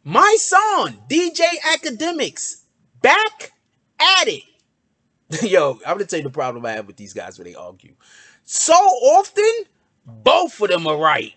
Mysonne, DJ Akademiks, back at it. Yo, I'm gonna tell you the problem I have with these guys when they argue. So often, both of them are right.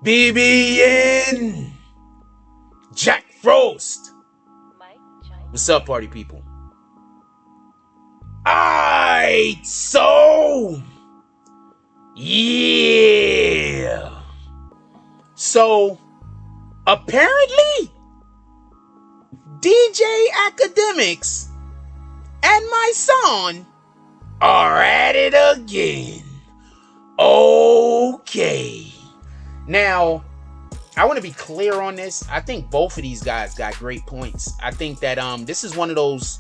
BBN Jack Frost. What's up, party people? Alright, so yeah. So apparently, DJ Akademiks and Mysonne are at it again. Okay. Now, I want to be clear on this. I think both of these guys got great points. I think that this is one of those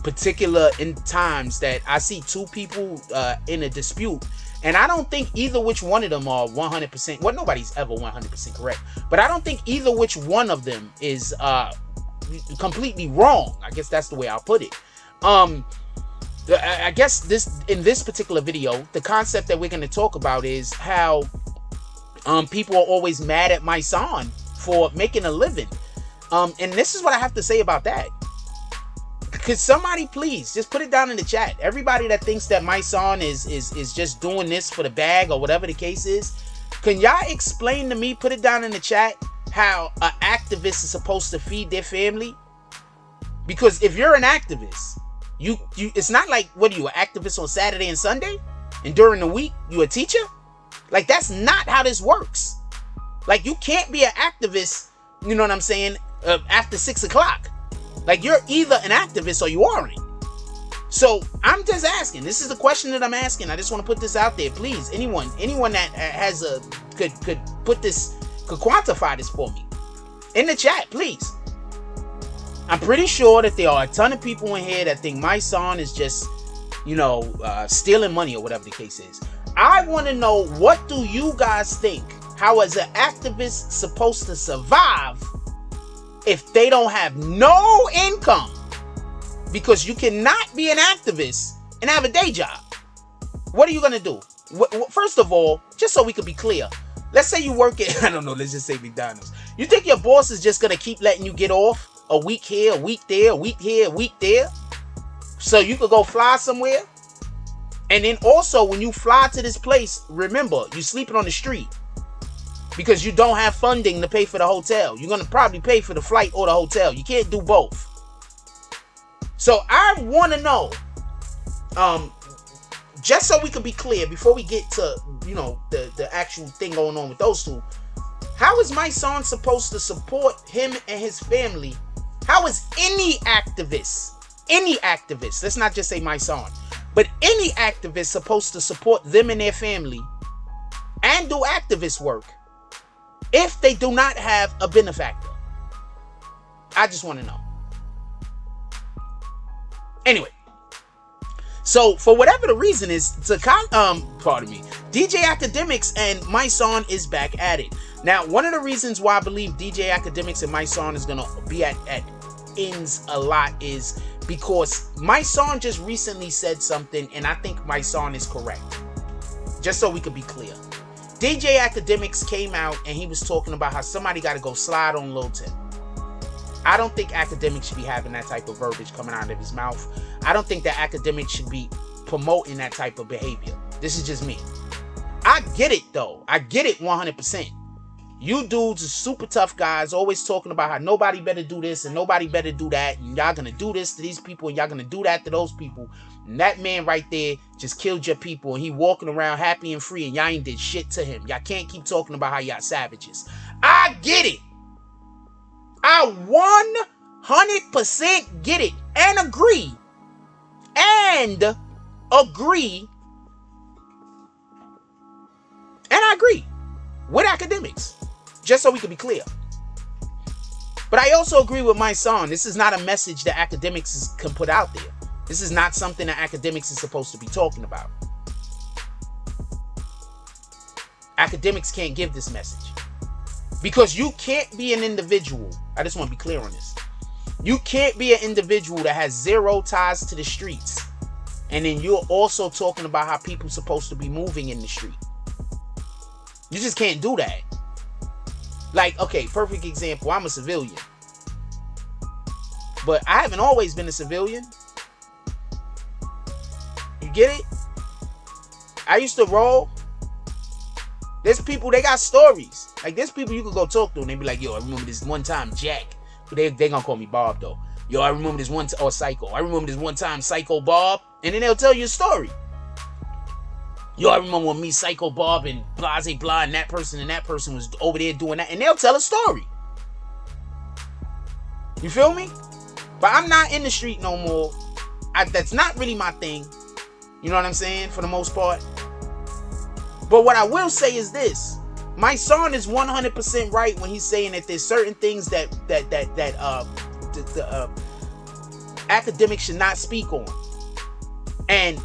particular in times that I see two people in a dispute, and I don't think either which one of them are 100%. Well, nobody's ever 100% correct, but I don't think either which one of them is completely wrong. I guess that's the way I'll put it. I guess in this particular video, the concept that we're going to talk about is how people are always mad at Mysonne for making a living. And this is what I have to say about that. Could somebody please just put it down in the chat? Everybody that thinks that Mysonne is just doing this for the bag or whatever the case is, can y'all explain to me, put it down in the chat, how an activist is supposed to feed their family? Because if you're an activist, you it's not like, what are you, an activist on Saturday and Sunday? And during the week, you a teacher? Like, that's not how this works. Like, you can't be an activist, you know what I'm saying, after 6 o'clock. Like, you're either an activist or you aren't. So, I'm just asking. This is the question that I'm asking. I just want to put this out there. Please, anyone that has could put this, could quantify this for me in the chat, please. I'm pretty sure that there are a ton of people in here that think Mysonne is just, you know, stealing money or whatever the case is. I want to know, what do you guys think? How is an activist supposed to survive if they don't have no income? Because you cannot be an activist and have a day job. What are you going to do? First of all, just so we could be clear, let's say you work at, I don't know, let's just say McDonald's. You think your boss is just going to keep letting you get off a week here, a week there, a week here, a week there, so you could go fly somewhere? And then also, when you fly to this place, remember, you're sleeping on the street because you don't have funding to pay for the hotel. You're going to probably pay for the flight or the hotel. You can't do both. So I want to know, just so we can be clear, before we get to, you know, the actual thing going on with those two, how is Mysonne supposed to support him and his family? How is any activist, let's not just say Mysonne, but any activist supposed to support them and their family and do activist work if they do not have a benefactor? I just want to know. Anyway, so for whatever the reason is, pardon me, DJ Akademiks and Mysonne is back at it. Now, one of the reasons why I believe DJ Akademiks and Mysonne is going to be at ends a lot is because Mysonne just recently said something, and I think Mysonne is correct. Just so we could be clear. DJ Akademiks came out and he was talking about how somebody got to go slide on Lil Tim. I don't think Akademiks should be having that type of verbiage coming out of his mouth. I don't think that Akademiks should be promoting that type of behavior. This is just me. I get it though. I get it 100%. You dudes are super tough guys, always talking about how nobody better do this and nobody better do that, and y'all gonna do this to these people and y'all gonna do that to those people. And that man right there just killed your people, and he walking around happy and free, and y'all ain't did shit to him. Y'all can't keep talking about how y'all savages. I get it. I 100% get it and agree. And I agree with Akademiks. Just so we can be clear. But I also agree with Mysonne. This is not a message that Akademiks can put out there. This is not something that Akademiks is supposed to be talking about. Academics can't give this message. Because you can't be an individual. I just want to be clear on this. You can't be an individual that has zero ties to the streets. And then you're also talking about how people are supposed to be moving in the street. You just can't do that. Like, okay, perfect example. I'm a civilian. But I haven't always been a civilian. You get it? I used to roll. There's people, they got stories. Like, there's people you could go talk to and they be like, yo, I remember this one time Jack. But they gonna call me Bob, though. Yo, I remember this one or Psycho. I remember this one time Psycho Bob. And then they'll tell you a story. Yo, I remember when me, Psycho Bob, and Blase Blah, and that person was over there doing that. And they'll tell a story. You feel me? But I'm not in the street no more. That's not really my thing. You know what I'm saying? For the most part. But what I will say is this. Mysonne is 100% right when he's saying that there's certain things that academics should not speak on. And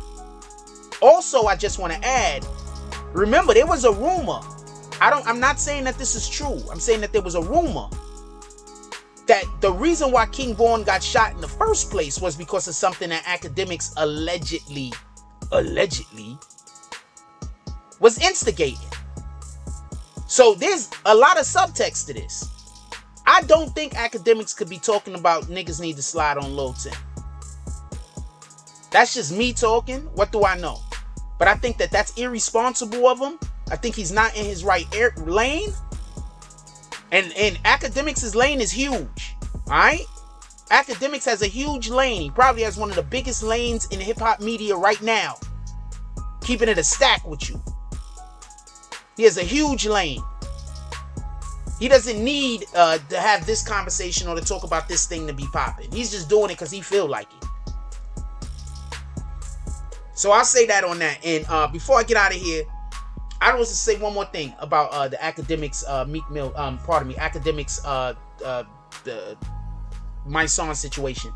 also, I just want to add, remember, there was a rumor. I'm not saying that this is true. I'm saying that there was a rumor that the reason why King Von got shot in the first place was because of something that Akademiks allegedly was instigating. So there's a lot of subtext to this. I don't think Akademiks could be talking about niggas need to slide on Lil 10. That's just me talking. What do I know? But I think that that's irresponsible of him. I think he's not in his right lane. And Akademiks' lane is huge. Alright? Akademiks has a huge lane. He probably has one of the biggest lanes in hip-hop media right now. Keeping it a stack with you. He has a huge lane. He doesn't need to have this conversation or to talk about this thing to be popping. He's just doing it because he feel like it. So I'll say that on that. And before I get out of here, I want to say one more thing about the Akademiks Meek Mill. Akademiks the Mysonne situation.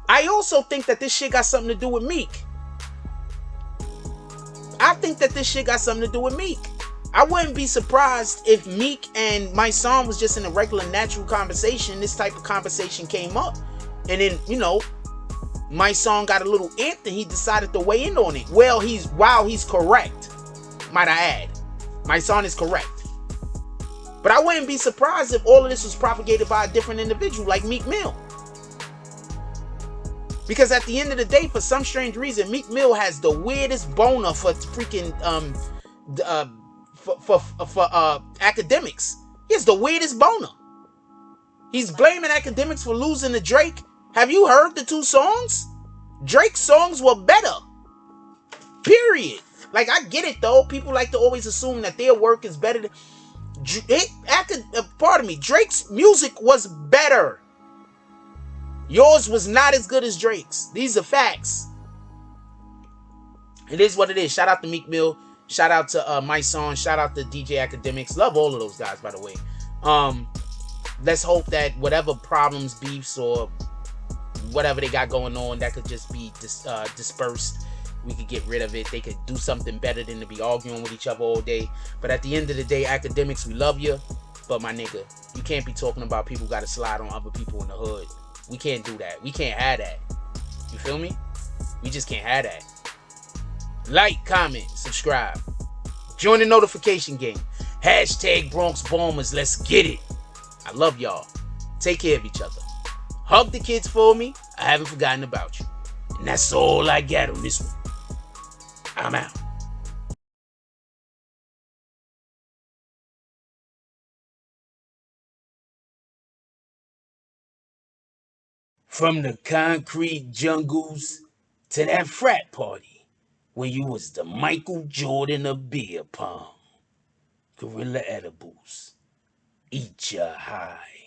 I also think that this shit got something to do with Meek. I think that this shit got something to do with Meek. I wouldn't be surprised if Meek and Mysonne was just in a regular, natural conversation. This type of conversation came up. And then, you know, Mysonne got a little amped and he decided to weigh in on it. Well, he's correct. Might I add. Mysonne is correct. But I wouldn't be surprised if all of this was propagated by a different individual like Meek Mill. Because at the end of the day, for some strange reason, Meek Mill has the weirdest boner for freaking for Akademiks. He has the weirdest boner. He's blaming Akademiks for losing to Drake. Have you heard the two songs? Drake's songs were better. Period. Like, I get it though. People like to always assume that their work is better than Drake's music was better. Yours was not as good as Drake's. These are facts. It is what it is. Shout out to Meek Mill. Shout out to Mysonne. Shout out to DJ Akademiks. Love all of those guys, by the way. Let's hope that whatever problems, beefs, or whatever they got going on, that could just be dispersed. We could get rid of it. They could do something better than to be arguing with each other all day. But at the end of the day, Akademiks, we love you. But my nigga, you can't be talking about people got to slide on other people in the hood. We can't do that. We can't have that. You feel me? We just can't have that. Like, comment, subscribe. Join the notification game. Hashtag Bronx Bombers. Let's get it. I love y'all. Take care of each other. Hug the kids for me. I haven't forgotten about you. And that's all I got on this one. I'm out. From the concrete jungles to that frat party when you was the Michael Jordan of beer pong. Gorilla edibles. Eat ya high.